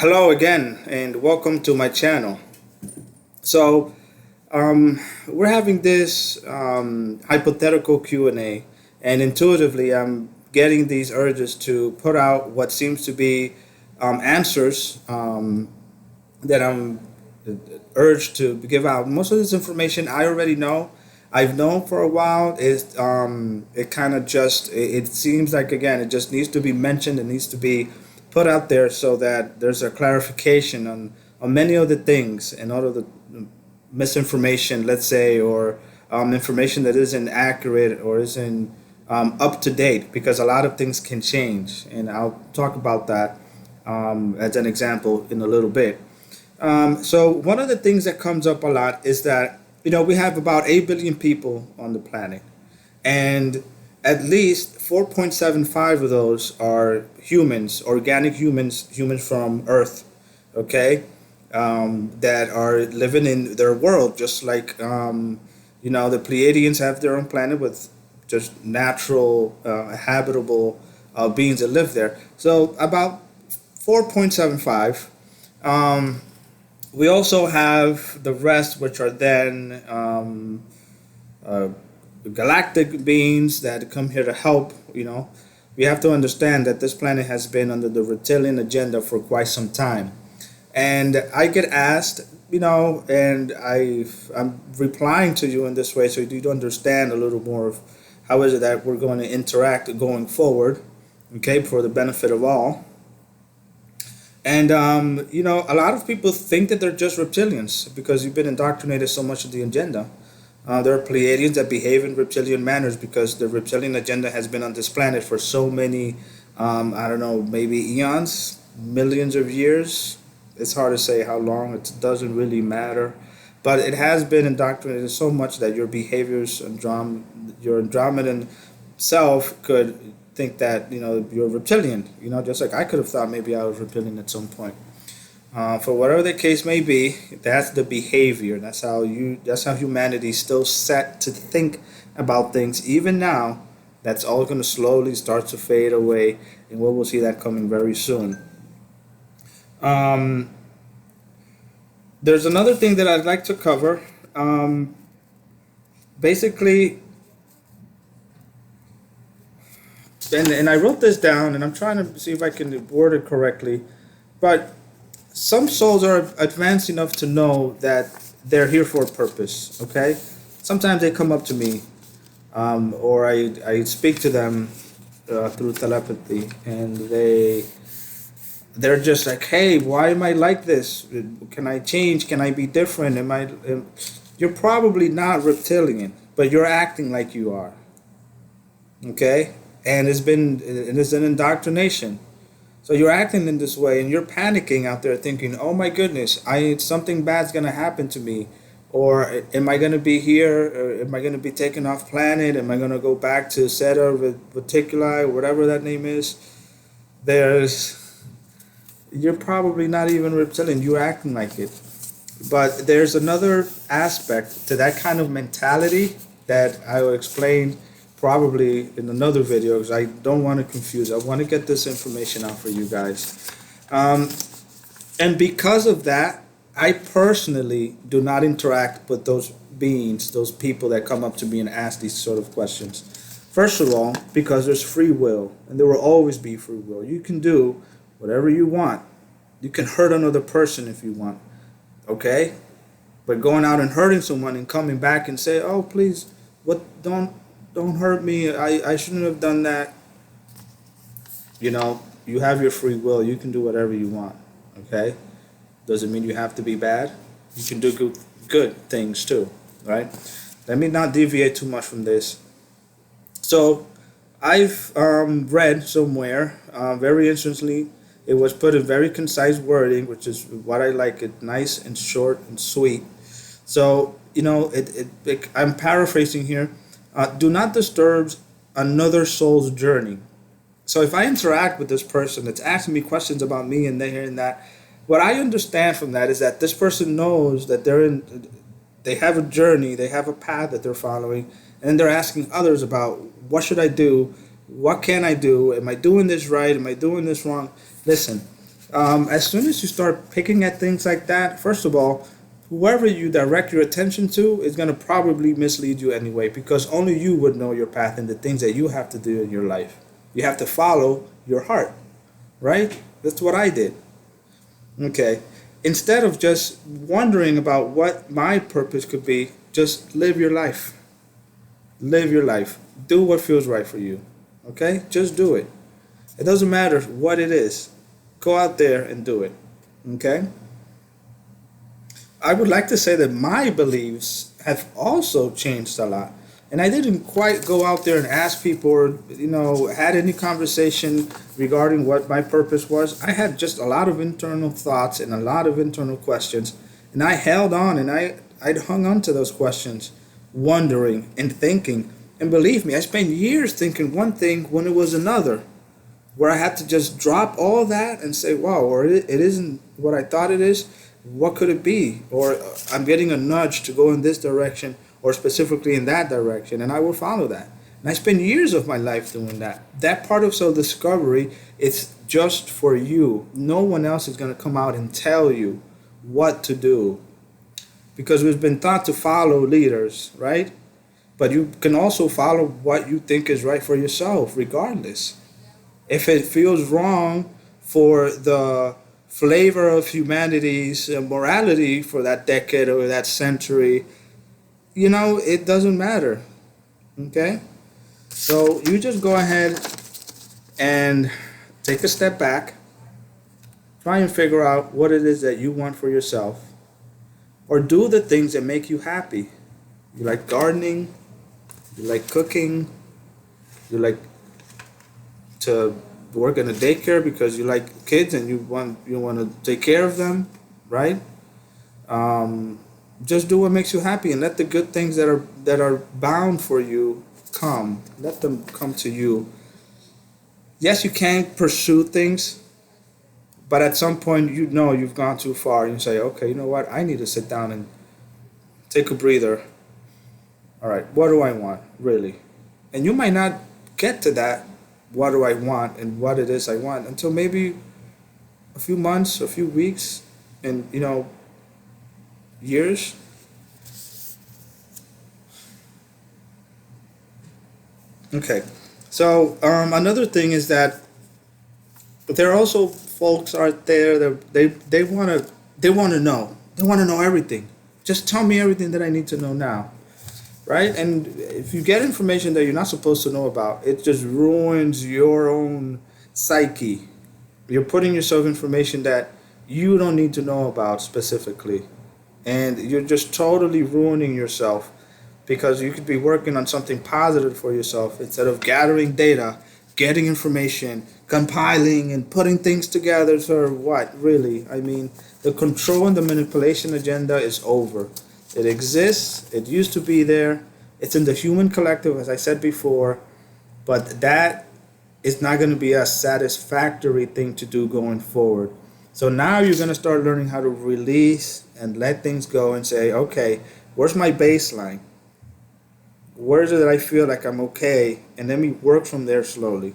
Hello again, and welcome to my channel. So, we're having this hypothetical Q&A, and intuitively, I'm getting these urges to put out what seems to be answers that I'm urged to give out. Most of this information I already know. I've known for a while. It kind of just it seems like again it just needs to be mentioned. It needs to be put out there so that there's a clarification on many of the things and all of the misinformation, let's say, or information that isn't accurate or isn't up to date, because a lot of things can change, and I'll talk about that as an example in a little bit. So one of the things that comes up a lot is that we have about 8 billion people on the planet, and at least 4.75 of those are humans, organic humans, humans from Earth, okay, that are living in their world, just like the Pleiadians have their own planet with just natural, habitable beings that live there. So about 4.75. Um, we also have the rest, which are then uh, galactic beings that come here to help. We have to understand that this planet has been under the reptilian agenda for quite some time. And I get asked, and I'm replying to you in this way so you understand a little more of how is it that we're going to interact going forward, okay, for the benefit of all. And a lot of people think that they're just reptilians because you've been indoctrinated so much of the agenda. There are Pleiadians that behave in reptilian manners because the reptilian agenda has been on this planet for so many, I don't know, maybe eons, millions of years. It's hard to say how long. It doesn't really matter, but it has been indoctrinated so much that your behaviors, your Andromedan self could think that you're reptilian. Just like I could have thought maybe I was reptilian at some point. For whatever the case may be, that's the behavior. That's how humanity is still set to think about things. Even now, that's all going to slowly start to fade away, and we will see that coming very soon. Um, there's another thing that I'd like to cover. Basically, and I wrote this down, and I'm trying to see if I can word it correctly, but some souls are advanced enough to know that they're here for a purpose. Okay, sometimes they come up to me, or I speak to them through telepathy, and they're just like, hey, why am I like this? Can I change? Can I be different? You're probably not reptilian, but you're acting like you are. Okay, and it's an indoctrination. So you're acting in this way, and you're panicking out there, thinking, "Oh my goodness, I something bad's gonna happen to me, or am I gonna be here? Or am I gonna be taken off planet? Am I gonna go back to Zeta Reticuli, or whatever that name is?" There's You're probably not even reptilian. You're acting like it. But there's another aspect to that kind of mentality that I will explain probably in another video because I don't want to confuse. I want to get this information out for you guys. Um, and because of that, I personally do not interact with those beings, those people that come up to me and ask these sort of questions. First of all, because there's free will, and there will always be free will. You can do whatever you want. You can hurt another person if you want, okay? But going out and hurting someone and coming back and say, "Oh, please, what? Don't hurt me. I shouldn't have done that." You have your free will. You can do whatever you want, okay? Doesn't mean you have to be bad. You can do good things too, right? Let me not deviate too much from this. So, I've read somewhere, very interestingly, it was put in very concise wording, which is what I like it, nice and short and sweet. So, I'm paraphrasing here. Do not disturb another soul's journey. So if I interact with this person that's asking me questions about me and there and that, what I understand from that is that this person knows that they have a journey, they have a path that they're following, and they're asking others about what should I do, what can I do, am I doing this right, am I doing this wrong? Listen, As soon as you start picking at things like that, first of all, whoever you direct your attention to is going to probably mislead you anyway, because only you would know your path and the things that you have to do in your life. You have to follow your heart, right? That's what I did. Okay. Instead of just wondering about what my purpose could be, just live your life. Live your life. Do what feels right for you. Okay? Just do it. It doesn't matter what it is. Go out there and do it. Okay? I would like to say that my beliefs have also changed a lot. And I didn't quite go out there and ask people or, had any conversation regarding what my purpose was. I had just a lot of internal thoughts and a lot of internal questions. And I held on and I'd hung on to those questions, wondering and thinking. And believe me, I spent years thinking one thing when it was another, where I had to just drop all that and say, wow, or it isn't what I thought it is. What could it be? Or I'm getting a nudge to go in this direction or specifically in that direction, and I will follow that. And I spend years of my life doing that. That part of self discovery, it's just for you. No one else is going to come out and tell you what to do, because we've been taught to follow leaders, right? But you can also follow what you think is right for yourself, regardless. If it feels wrong for the flavor of humanity's morality for that decade or that century, it doesn't matter. Okay? So you just go ahead and take a step back, try and figure out what it is that you want for yourself, or do the things that make you happy. You like gardening, you like cooking, you like to work in a daycare because you like kids and you want to take care of them, right? Just do what makes you happy and let the good things that are bound for you come. Let them come to you. Yes, you can pursue things, but at some point you've gone too far and you say, okay, you know what? I need to sit down and take a breather. All right, what do I want, really? And you might not get to that, what do I want and what it is I want, until maybe a few months, a few weeks, and, years. Okay, so another thing is that there are also folks out there that they want to know everything. Just tell me everything that I need to know now, right? And if you get information that you're not supposed to know about, it just ruins your own psyche. You're putting yourself information that you don't need to know about specifically, and you're just totally ruining yourself, because you could be working on something positive for yourself instead of gathering data, getting information, compiling and putting things together. For what, really? I mean, the control and the manipulation agenda is over. It exists, it used to be there, it's in the human collective, as I said before, but that is not going to be a satisfactory thing to do going forward. So now you're going to start learning how to release and let things go and say, okay, where's my baseline? Where is it that I feel like I'm okay? And let me work from there slowly.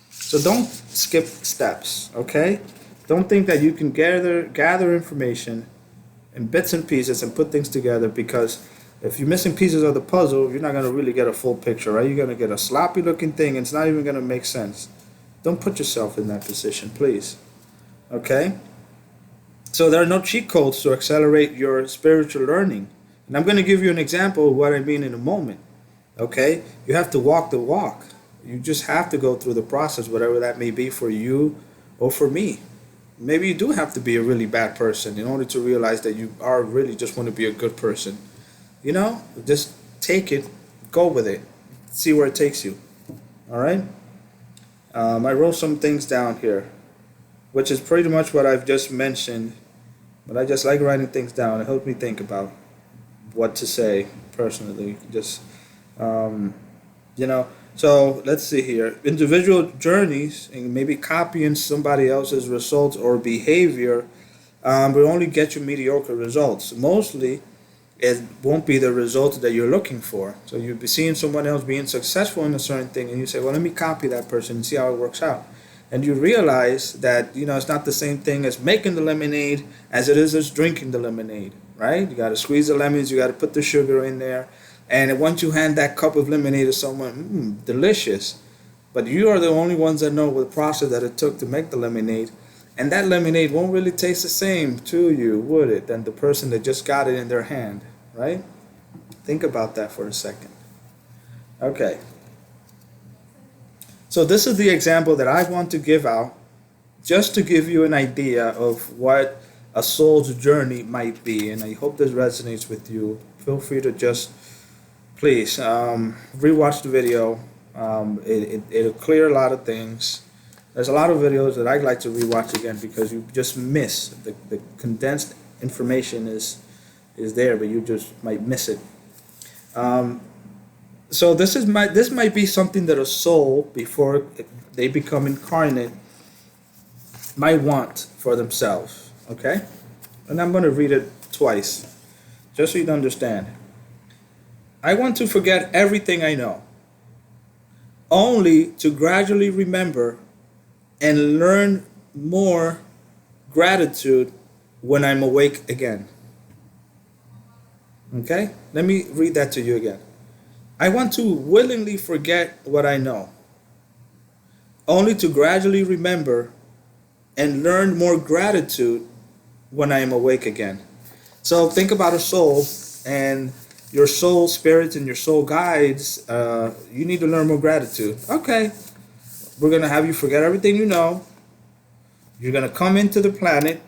So don't skip steps, okay? Don't think that you can gather information in bits and pieces and put things together, because if you're missing pieces of the puzzle, you're not going to really get a full picture, right? You're going to get a sloppy looking thing, and it's not even going to make sense. Don't put yourself in that position, please. Okay? So there are no cheat codes to accelerate your spiritual learning. And I'm going to give you an example of what I mean in a moment. Okay? You have to walk the walk. You just have to go through the process, whatever that may be for you or for me. Maybe you do have to be a really bad person in order to realize that you are really just want to be a good person. Just take it, go with it, see where it takes you. All right? I wrote some things down here, which is pretty much what I've just mentioned, but I just like writing things down. It helps me think about what to say personally. Just, So let's see here. Individual journeys and maybe copying somebody else's results or behavior will only get you mediocre results. Mostly, it won't be the results that you're looking for. So you'll be seeing someone else being successful in a certain thing, and you say, well, let me copy that person and see how it works out. and you realize that it's not the same thing as making the lemonade as it is as drinking the lemonade, right? You got to squeeze the lemons, you got to put the sugar in there, and once you hand that cup of lemonade to someone, delicious. But you are the only ones that know the process that it took to make the lemonade, and that lemonade won't really taste the same to you, would it, than the person that just got it in their hand, right? Think about that for a second. Okay. So this is the example that I want to give out just to give you an idea of what a soul's journey might be. And I hope this resonates with you. Feel free to just, please, rewatch the video. It'll clear a lot of things. There's a lot of videos that I'd like to rewatch again because you just miss. The condensed information is there, but you just might miss it. So this might be something that a soul, before they become incarnate, might want for themselves. Okay? And I'm going to read it twice, just so you understand. I want to forget everything I know, only to gradually remember and learn more gratitude when I'm awake again. Okay? Let me read that to you again. I want to willingly forget what I know, only to gradually remember and learn more gratitude when I am awake again. So think about a soul, and your soul spirits and your soul guides. You need to learn more gratitude. Okay, we're going to have you forget everything you know. You're going to come into the planet.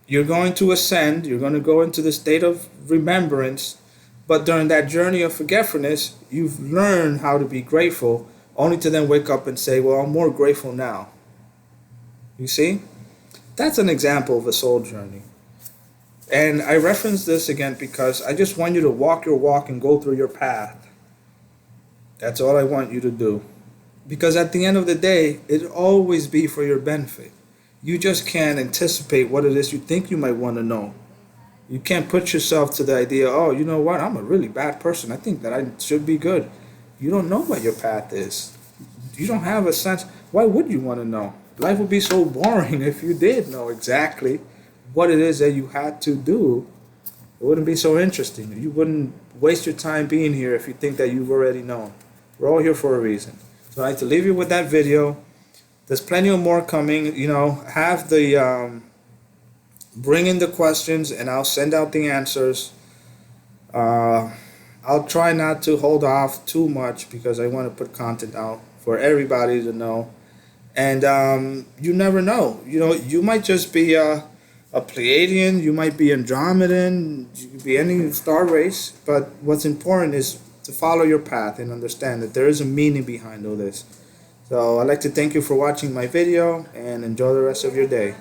You're going to ascend. You're going to go into the state of remembrance. But during that journey of forgetfulness, you've learned how to be grateful, only to then wake up and say, well, I'm more grateful now. You see? That's an example of a soul journey. And I reference this again because I just want you to walk your walk and go through your path. That's all I want you to do. Because at the end of the day, it'll always be for your benefit. You just can't anticipate what it is you think you might want to know. You can't put yourself to the idea, oh, you know what, I'm a really bad person. I think that I should be good. You don't know what your path is. You don't have a sense. Why would you want to know? Life would be so boring if you did know exactly what it is that you had to do. It wouldn't be so interesting. You wouldn't waste your time being here if you think that you've already known. We're all here for a reason. So I'd like to leave you with that video. There's plenty of more coming. Have the... bring in the questions and I'll send out the answers. I'll try not to hold off too much because I want to put content out for everybody to know. And you never know. You might just be a Pleiadian, you might be Andromedan, you could be any star race. But what's important is to follow your path and understand that there is a meaning behind all this. So I'd like to thank you for watching my video and enjoy the rest of your day.